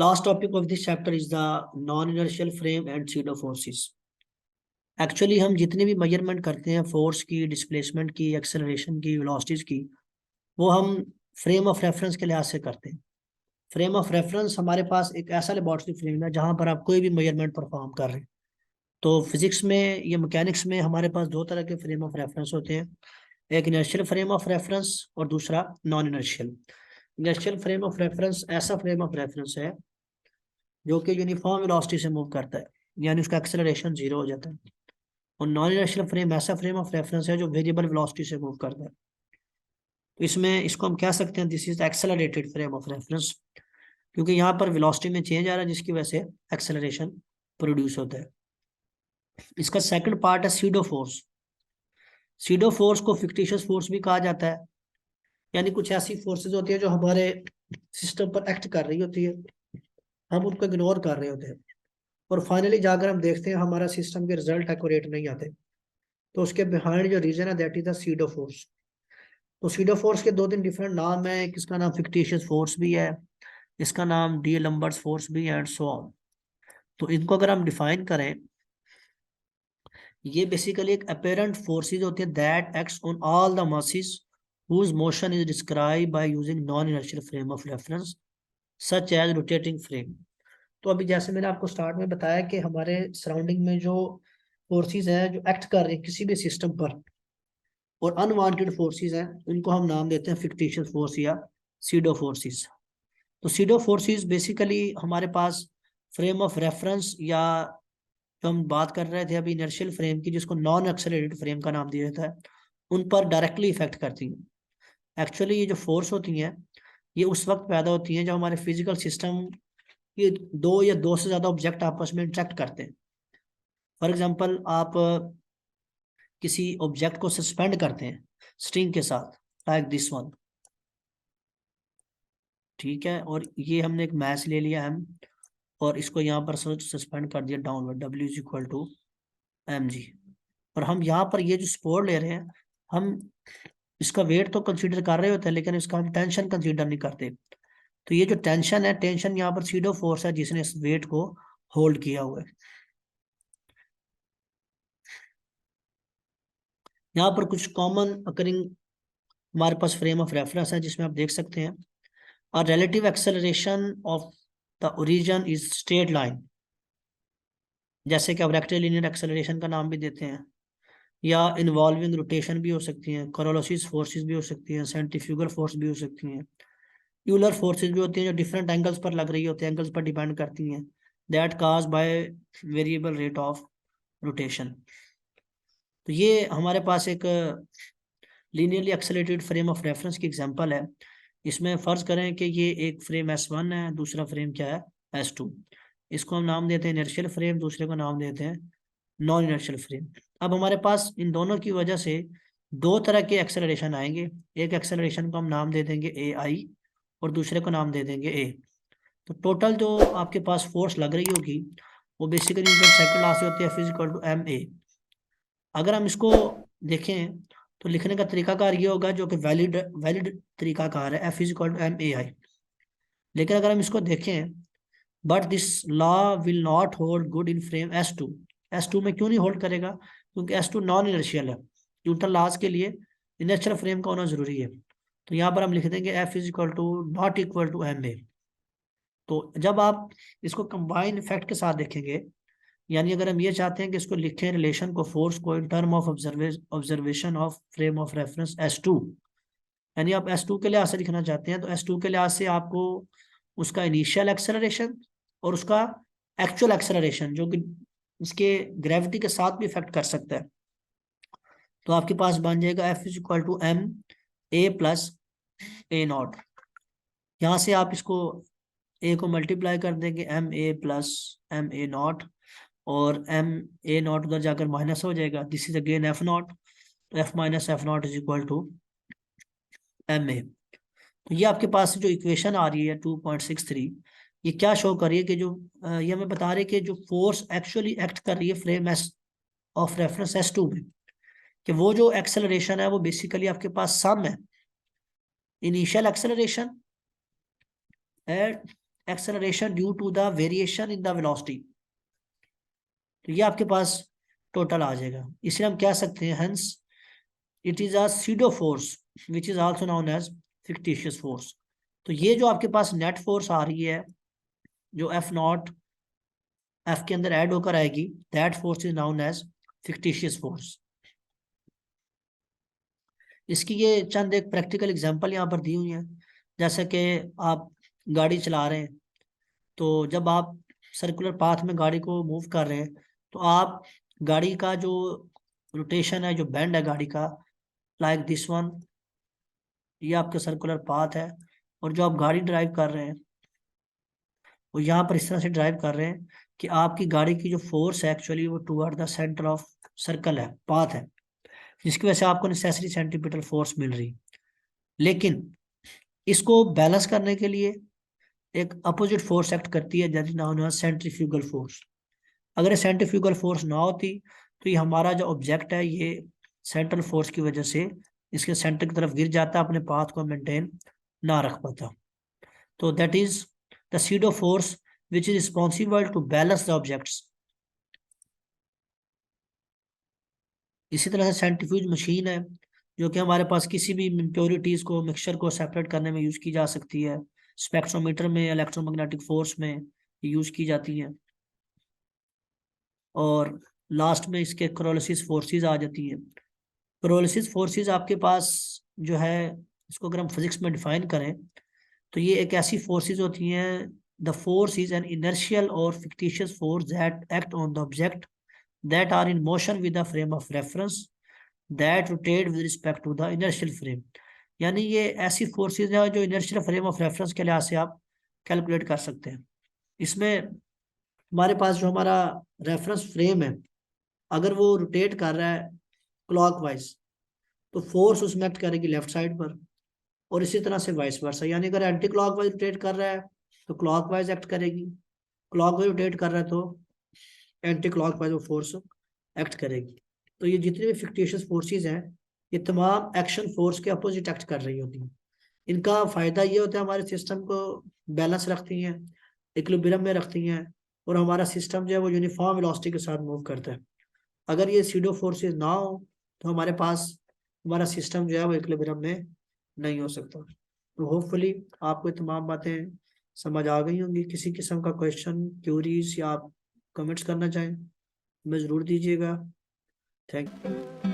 last topic of this chapter is the non-inertial frame and pseudo forces. Actually हम जितने भी measurement करते हैं फोर्स की, डिस्प्लेसमेंट की, एक्सेलरेशन की, वेलोसिटीज की, वो हम फ्रेम ऑफ रेफरेंस के लिहाज से करते हैं। फ्रेम ऑफ रेफरेंस हमारे पास एक ऐसा लेबोरेटरी फ्रेम है जहां पर आप कोई भी मेजरमेंट परफॉर्म कर रहे हैं। तो फिजिक्स में या मैकेनिक्स में हमारे पास दो तरह के फ्रेम ऑफ रेफरेंस होते हैं, एक इनर्शियल फ्रेम ऑफ रेफरेंस और दूसरा non inertial. Inertial frame of reference ऐसा फ्रेम ऑफ रेफरेंस है जो कि यूनिफॉर्म वेलोसिटी से मूव करता है, यानी उसका एक्सेलरेशन जीरो हो जाता है। और नॉन इनर्शियल फ्रेम ऐसा फ्रेम ऑफ रेफरेंस है जो वेरिएबल वेलोसिटी से मूव करता है। तो इसमें इसको हम कह सकते हैं this is accelerated frame of reference, क्योंकि यहाँ पर वेलोसिटी में चेंज आ रहा है जिसकी वजह से एक्सेलरेशन प्रोड्यूस होता है। इसका सेकंड पार्ट है सीडो फोर्स। सीडो फोर्स को फिक्टिशियस फोर्स भी कहा जाता है, यानी कुछ ऐसी फोर्सेज होती है जो हमारे सिस्टम पर एक्ट कर रही होती है, हम उनको इग्नोर कर रहे होते हैं, और फाइनली जाकर हम देखते हैं हमारा सिस्टम के रिजल्ट एक्यूरेट नहीं आते। तो उसके बिहाइंड जो रीजन है that is the pseudo force. तो सीडो फोर्स के दो तीन डिफरेंट नाम है, इसका नाम फिक्टिशियस फोर्स भी है, इसका नाम डी लंबर्ट्स फोर्स भी है, एंड सो ऑन। तो इनको अगर हम डिफाइन करें, ये बेसिकली एक अपेरेंट फोर्सेज होती है that acts on all the masses whose motion is described by using non-inertial frame of reference such as rotating frame। तो अभी जैसे मैंने आपको स्टार्ट में बताया कि हमारे सराउंडिंग में जो फोर्सेस हैं जो एक्ट कर रहे हैं किसी भी सिस्टम पर, और अनवांटेड फोर्सेस हैं, उनको हम नाम देते हैं फिक्टिशियस फोर्स या सीडो फोर्सेस। तो सीडो फोर्सेस बेसिकली हमारे पास फ्रेम ऑफ रेफरेंस, या जो हम बात कर रहे थे अभी इनर्शियल फ्रेम की, जिसको नॉन एक्सेलरेटेड फ्रेम का नाम दिया जाता है, उन पर डायरेक्टली इफेक्ट करती हैं। एक्चुअली ये जो फोर्स होती हैं ये उस वक्त पैदा होती हैं जब हमारे फिजिकल सिस्टम ये दो या दो से ज्यादा ऑब्जेक्ट आपस में इंटरेक्ट करते हैं। फॉर एग्जांपल, आप किसी ऑब्जेक्ट को सस्पेंड करते हैं स्ट्रिंग के साथ, लाइक दिस वन, ठीक है, और ये हमने एक मैच ले लिया m, और इसको यहाँ पर सस्पेंड कर दिया downward, w is equal to mg। और हम यहाँ पर ये जो सपोर्ट ले रहे हैं, हम इसका वेट तो कंसीडर कर रहे होते हैं, लेकिन इसका हम टेंशन कंसीडर नहीं करते। तो ये जो टेंशन है, टेंशन यहाँ पर सीडो फोर्स है जिसने इस वेट को होल्ड किया हुआ है। यहाँ पर कुछ कॉमन अकरिंग हमारे पास फ्रेम ऑफ रेफरेंस है जिसमें आप देख सकते हैं, और relative acceleration of the origin is straight line, जैसे कि आप रेक्टिलिनियर एक्सेलरेशन का नाम भी देते हैं, या इन्वॉल्विंग रोटेशन भी हो सकती हैं, कोरोलोसिस फोर्सेस भी हो सकती हैं, सेंट्रीफ्यूगल फोर्स भी हो सकती हैं, यूलर फोर्सेस भी होती हैं जो डिफरेंट एंगल्स पर लग रही होती है, एंगल्स पर डिपेंड करती हैं, that cause by variable rate of rotation. तो ये हमारे पास एक linearly accelerated frame of reference की एग्जांपल है। इसमें फर्ज करें कि ये एक फ्रेम S1 है, दूसरा फ्रेम क्या है, S2। इसको हम नाम देते हैं इनर्शियल फ्रेम, दूसरे को नाम देते हैं नॉन इनर्शियल फ्रेम। अब हमारे पास इन दोनों की वजह से दो तरह के एक्सेलरेशन आएंगे। एक एक्सेलरेशन को हम नाम दे देंगे AI, और दूसरे को नाम दे देंगे A। तो टोटल जो आपके पास फोर्स लग रही होगी वो बेसिकली सेकंड लॉ से होती है F इक्वल टू MA। अगर हम इसको देखें तो लिखने का तरीकाकार ये होगा, जो कि वैलिड वैलिड तरीकाकार है, F इक्वल टू MAI। लेकिन अगर हम इसको देखें, but this law will not hold good in frame S2। S2 में क्यों नहीं होल्ड करेगा? क्योंकि S2 नॉन इनर्शियल है। न्यूटन लॉज के लिए इनर्शियल फ्रेम का होना जरूरी है। तो यहाँ पर हम लिख देंगे F equal to not equal to MA। तो जब आप इसको कंबाइन इफेक्ट के साथ देखेंगे, यानी अगर हम ये चाहते हैं कि इसको लिखें रिलेशन को, फोर्स को, in term of observation of frame of reference S2, यानी आप S2 के लिहाज से लिखना चाहते हैं, तो S2 के लिहाज से आपको उसका इनिशियल एक्सेलरेशन और उसका एक्चुअल एक्सेलरेशन, जो कि इसके ग्रेविटी के साथ भी इफेक्ट कर सकता है, तो आपके पास बन जाएगा F is equal to MA plus A0। यहाँ से आप इसको A को मल्टीप्लाई कर देंगे MA प्लस MA0, और MA0 उधर जाकर माइनस हो जाएगा, दिस इज अगेन F0, तो F minus F0 is equal to MA। तो ये आपके पास जो इक्वेशन आ रही है 2.63, ये क्या शो कर रही है कि जो ये हमें बता रही है कि जो फोर्स एक्चुअली एक्ट कर रही है फ्रेम ऑफ रेफरेंस S2 में, कि वो जो एक्सेलरेशन है वो बेसिकली आपके पास सम है initial acceleration acceleration due to the variation in the velocity. तो ये आपके पास टोटल आ जाएगा। इसलिए हम कह सकते हैं hence it is a pseudo force which is also known as fictitious force. तो ये जो आपके पास नेट फोर्स आ रही है जो एफ नॉट एफ के अंदर ऐड होकर आएगी, that force is known as fictitious force. इसकी ये चंद एक प्रैक्टिकल एग्जांपल यहाँ पर दी हुई है। जैसे कि आप गाड़ी चला रहे हैं, तो जब आप सर्कुलर पाथ में गाड़ी को मूव कर रहे हैं, तो आप गाड़ी का जो रोटेशन है, जो बेंड है गाड़ी का, लाइक दिस वन, ये आपका सर्कुलर पाथ है। और जो आप गाड़ी ड्राइव कर रहे हैं वो यहाँ पर इस तरह से ड्राइव कर रहे हैं कि आपकी गाड़ी की जो फोर्स है एक्चुअली वो toward the centre of circle है, पाथ है, जिसकी वजह से आपको नेसेसरी सेंट्रीपिटल फोर्स मिल रही। लेकिन इसको बैलेंस करने के लिए एक अपोजिट फोर्स एक्ट करती है, that is known as centrifugal force. अगर ये सेंट्रीफ्यूगल फोर्स ना होती तो ये हमारा जो ऑब्जेक्ट है ये सेंट्रल फोर्स की वजह से इसके सेंटर की तरफ गिर जाता, अपने पाथ को मेंटेन ना रख पाता। तो that is the pseudo force which is responsible to balance the objects. इसी तरह से सेंट्रीफ्यूज मशीन है जो कि हमारे पास किसी भी इम्प्योरिटीज को, मिक्सचर को सेपरेट करने में यूज की जा सकती है। स्पेक्ट्रोमीटर में, इलेक्ट्रोमैग्नेटिक फोर्स में यूज की जाती है। और लास्ट में इसके क्रोलिसिस फोर्सेस आ जाती हैं। क्रोलिसिस फोर्सेस आपके पास जो है, इसको अगर हम फिजिक्स में डिफाइन करें तो ये एक ऐसी फोर्सेस होती हैं, the force is an inertial और fictitious force that act on the object that are in motion with the frame of reference that rotate with respect to the inertial frame. यानी ये ऐसी फोर्सेस हैं जो inertial frame of reference के लिहाज से आप कैलकुलेट कर सकते हैं। इसमें हमारे पास जो हमारा रेफरेंस फ्रेम है, अगर वो रोटेट कर रहा है क्लॉकवाइज तो फोर्स उसमें एक्ट करेगी लेफ्ट साइड पर, और इसी तरह से वाइस वर्सा। यानी अगर एंटी क्लॉकवाइज रोटेट कर रहा है तो क्लॉकवाइज एक्ट करेगी, क्लॉकवाइज रोटेट कर रहा है तो एंटी क्लॉकवाइज वो फोर्स एक्ट करेगी। तो ये जितने भी फिक्टिशियस फोर्सेस हैं ये तमाम एक्शन फोर्स के अपोजिट एक्ट कर रही होती हैं। इनका फायदा ये होता है हमारे सिस्टम को बैलेंस रखती हैं, इक्विलिब्रियम में रखती हैं, और हमारा सिस्टम जो है वो यूनिफॉर्म वेलोसिटी के साथ मूव करता है। अगर ये सीडो फोर्सेस ना हो तो हमारे पास हमारा सिस्टम जो है वो इक्विलिब्रियम में नहीं हो सकता। तो होपफुली आपको ये तमाम बातें समझ आ गई होंगी। किसी किस्म का क्वेश्चन, क्यूरीज या आप कमेंट्स करना चाहें हमें ज़रूर दीजिएगा। Thank you.